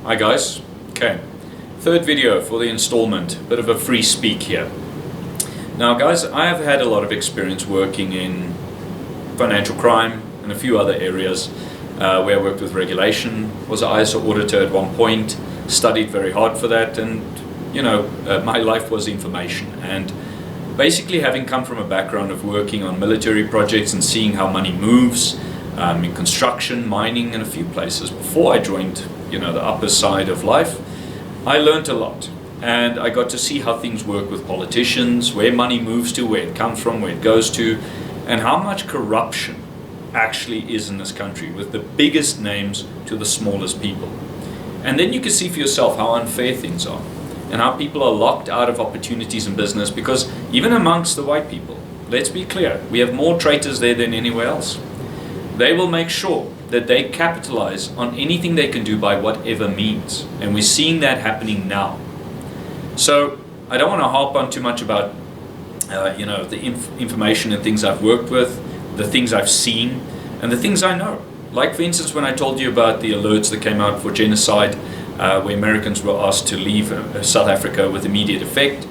Hi guys. Okay, third video for the installment, bit of a free speak here. Now guys, I have had a lot of experience working in financial crime and a few other areas where I worked with regulation, was an ISO auditor at one point, studied very hard for that, and my life was information. And basically, having come from a background of working on military projects and seeing how money moves in construction, mining, and a few places before I joined the upper side of life, I learned a lot. And I got to see how things work with politicians, where money moves to, where it comes from, where it goes to, and how much corruption actually is in this country, with the biggest names to the smallest people. And then you can see for yourself how unfair things are, and how people are locked out of opportunities in business, because even amongst the white people, let's be clear, we have more traitors there than anywhere else. They will make sure that they capitalize on anything they can do by whatever means. And we're seeing that happening now. So I don't want to harp on too much about the information and things I've worked with, the things I've seen, and the things I know. Like for instance, when I told you about the alerts that came out for genocide, where Americans were asked to leave South Africa with immediate effect.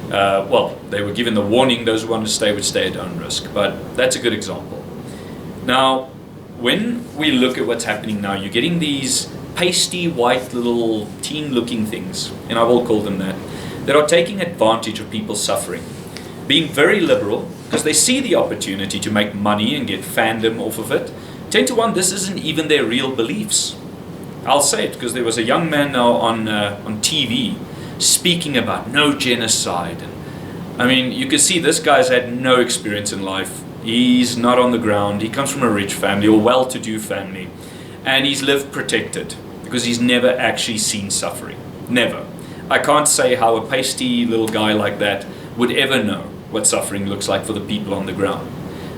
They were given the warning, those who wanted to stay would stay at own risk, but that's a good example. Now, when we look at what's happening now, you're getting these pasty white little teen looking things, and I will call them that are taking advantage of people's suffering, being very liberal because they see the opportunity to make money and get fandom off of it. 10 to 1, this isn't even their real beliefs. I'll say it because there was a young man now on TV speaking about no genocide. And, I mean, you can see this guy's had no experience in life. He's not on the ground. He comes from a rich family or well-to-do family, and he's lived protected because he's never actually seen suffering. Never. I can't say how a pasty little guy like that would ever know what suffering looks like for the people on the ground.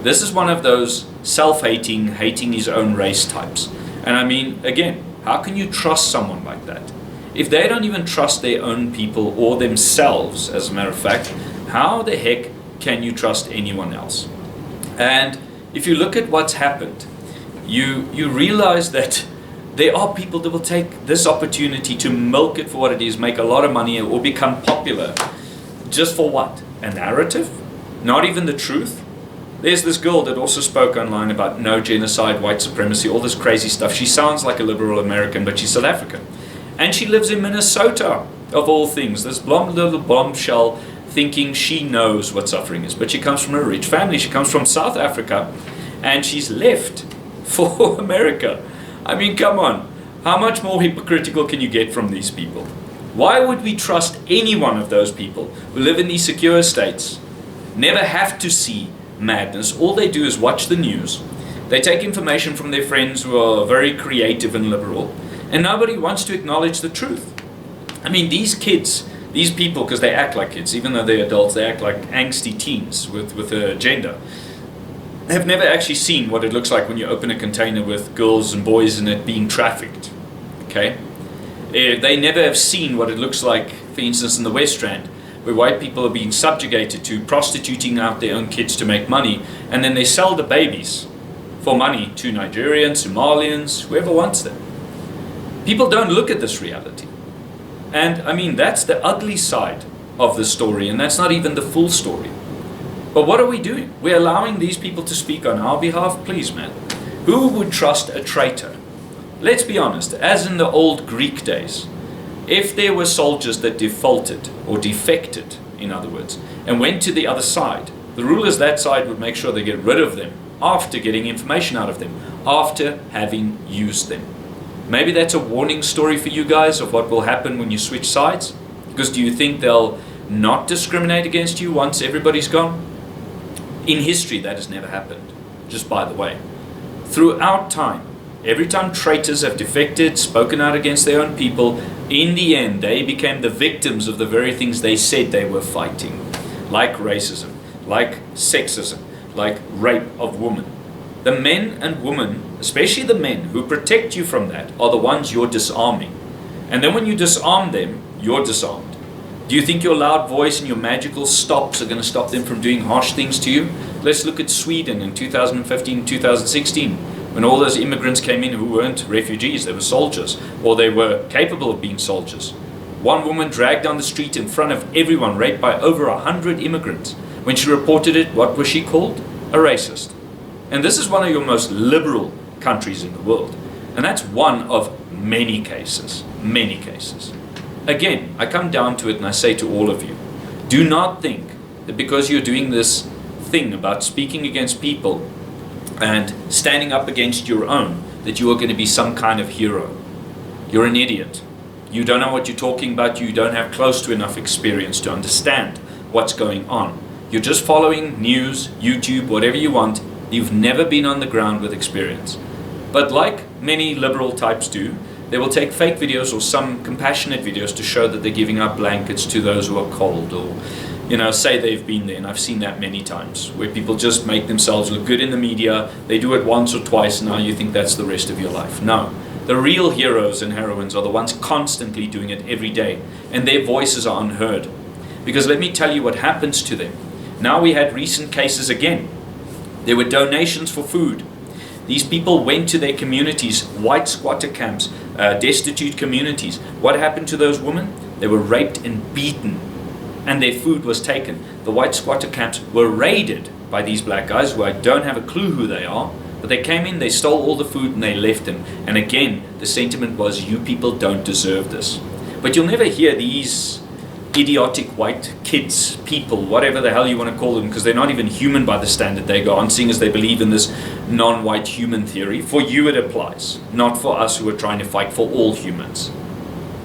This is one of those self-hating, hating his own race types. And I mean, again, how can you trust someone like that? If they don't even trust their own people or themselves, as a matter of fact, how the heck can you trust anyone else? And if you look at what's happened, you realize that there are people that will take this opportunity to milk it for what it is, make a lot of money, or become popular. Just for what? A narrative? Not even the truth? There's this girl that also spoke online about no genocide, white supremacy, all this crazy stuff. She sounds like a liberal American, but she's South African. And she lives in Minnesota, of all things. This little bombshell thinking she knows what suffering is. But she comes from a rich family. She comes from South Africa, and she's left for America. I mean, come on. How much more hypocritical can you get from these people? Why would we trust any one of those people who live in these secure states, never have to see madness? All they do is watch the news. They take information from their friends who are very creative and liberal, and nobody wants to acknowledge the truth. I mean, these kids, these people, because they act like kids, even though they're adults, they act like angsty teens with an agenda. They have never actually seen what it looks like when you open a container with girls and boys in it being trafficked. Okay? They never have seen what it looks like, for instance, in the West Strand, where white people are being subjugated to prostituting out their own kids to make money, and then they sell the babies for money to Nigerians, Somalians, whoever wants them. People don't look at this reality. And I mean, that's the ugly side of the story, and that's not even the full story. But what are we doing? We're allowing these people to speak on our behalf? Please, man. Who would trust a traitor? Let's be honest, as in the old Greek days, if there were soldiers that defaulted, or defected, in other words, and went to the other side, the rulers that side would make sure they get rid of them after getting information out of them, after having used them. Maybe that's a warning story for you guys of what will happen when you switch sides. Because do you think they'll not discriminate against you once everybody's gone? In history, that has never happened, just by the way. Throughout time, every time traitors have defected, spoken out against their own people, in the end, they became the victims of the very things they said they were fighting. Like racism, like sexism, like rape of women. The men and women, especially the men who protect you from that, are the ones you're disarming. And then when you disarm them, you're disarmed. Do you think your loud voice and your magical stops are going to stop them from doing harsh things to you? Let's look at Sweden in 2015, 2016. When all those immigrants came in who weren't refugees, they were soldiers, or they were capable of being soldiers. One woman dragged down the street in front of everyone, raped by over 100 immigrants. When she reported it, what was she called? A racist. And this is one of your most liberal countries in the world. And that's one of many cases, many cases. Again, I come down to it and I say to all of you, do not think that because you're doing this thing about speaking against people and standing up against your own, that you are going to be some kind of hero. You're an idiot. You don't know what you're talking about. You don't have close to enough experience to understand what's going on. You're just following news, YouTube, whatever you want. You've never been on the ground with experience. But like many liberal types do, they will take fake videos or some compassionate videos to show that they're giving out blankets to those who are cold, or say they've been there. And I've seen that many times, where people just make themselves look good in the media. They do it once or twice, and now you think that's the rest of your life. No. The real heroes and heroines are the ones constantly doing it every day, and their voices are unheard. Because let me tell you what happens to them. Now we had recent cases again. There were donations for food. These people went to their communities, white squatter camps, destitute communities. What happened to those women? They were raped and beaten, and their food was taken. The white squatter camps were raided by these black guys who I don't have a clue who they are, but they came in, they stole all the food, and they left them. And again, the sentiment was, you people don't deserve this. But you'll never hear these idiotic white kids, people, whatever the hell you want to call them, because they're not even human by the standard they go on, seeing as they believe in this non-white human theory. For you it applies, not for us who are trying to fight for all humans.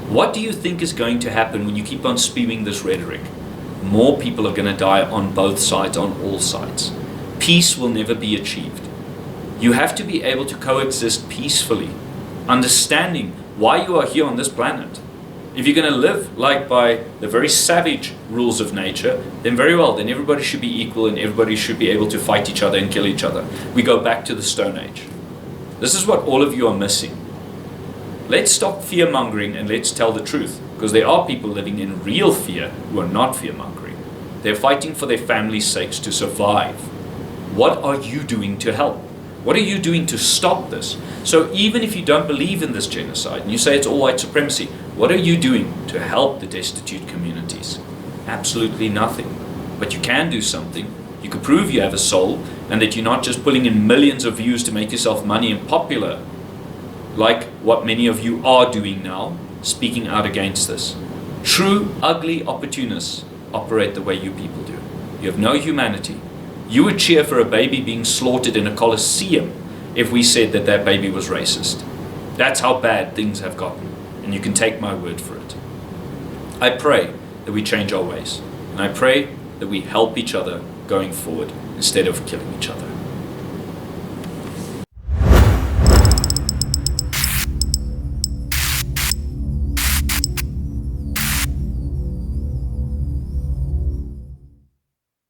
What do you think is going to happen when you keep on spewing this rhetoric? More people are going to die on both sides, on all sides. Peace will never be achieved. You have to be able to coexist peacefully, understanding why you are here on this planet. If you're going to live like by the very savage rules of nature, then very well, then everybody should be equal and everybody should be able to fight each other and kill each other. We go back to the Stone Age. This is what all of you are missing. Let's stop fear-mongering and let's tell the truth, because there are people living in real fear who are not fear-mongering. They're fighting for their family's sakes to survive. What are you doing to help? What are you doing to stop this? So even if you don't believe in this genocide and you say it's all white supremacy, what are you doing to help the destitute communities? Absolutely nothing. But you can do something. You can prove you have a soul and that you're not just pulling in millions of views to make yourself money and popular, like what many of you are doing now, speaking out against this. True, ugly opportunists operate the way you people do. You have no humanity. You would cheer for a baby being slaughtered in a coliseum if we said that that baby was racist. That's how bad things have gotten, and you can take my word for it. I pray that we change our ways, and I pray that we help each other going forward instead of killing each other.